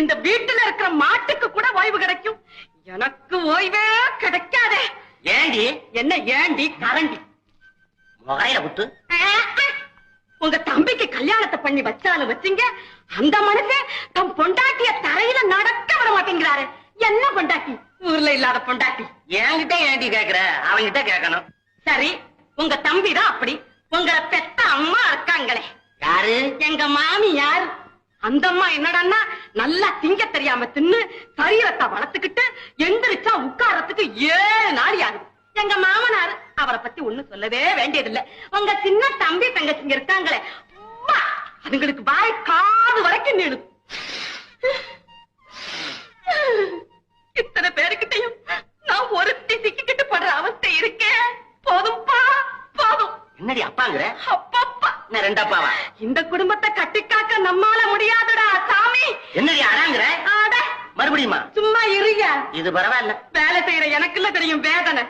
இந்த வீட்டுல இருக்கிற மாட்டுக்கு கூட ஓய்வு கிடைக்கும், எனக்கு ஓய்வே கிடைக்காதே. ஏண்டி? என்ன ஏண்டி? கரண்டி முகையில புத்து. உங்க தம்பிக்கு கல்யாணத்தை பண்ணி வச்சாலும் வச்சுங்க, அந்த மனுஷன் தம் பொண்டாட்டிய தரையில நடக்க விட மாட்டேங்கிறாரு. என்ன பொண்டாட்டி? ஊர்ல இல்லாத பொண்டாட்டி. என்கிட்ட ஏண்டி கேக்குற? அவன்கிட்ட கேட்கணும். சரி, உங்க தம்பி தான் அப்படி. உங்களை பெத்த அம்மா இருக்காங்களே, யாரு? எங்க மாமியார். அந்த அம்மா என்னடான்னா நல்லா திங்க தெரியாம தின்னு சரீரத்தை வளர்த்துக்கிட்டு எந்திரிச்சா உட்காரத்துக்கு 7 நாள் ஆகுது. எங்க மாமனார் அவரை பத்தி ஒண்ணும் சொல்லவே வேண்டியதில்லை. உங்க சின்ன தம்பி தங்கச்சிங்க இருக்காங்களே, அதுங்களுக்கு வாய் காது வரைக்கும் நீளும். இத்தனை பேருக்கிட்டையும் நான் ஒருத்தி சிக்கிக்கிட்டு படுற அவஸ்தை இருக்கேன். போதும்பா போதும். என்னடி அப்பாங்கிற? அப்பப்பா, என்ன ரெண்டாப்பாவா? இந்த குடும்பத்தை கட்டிக்காக்க நம்மால முடியாதுடா சாமி. என்னடி அடாங்கிற? ஆட மறுபடியுமா? சும்மா இருங்க. இது பரவாயில்ல. வேலை செய்யற எனக்குள்ள தெரியும் வேதனை.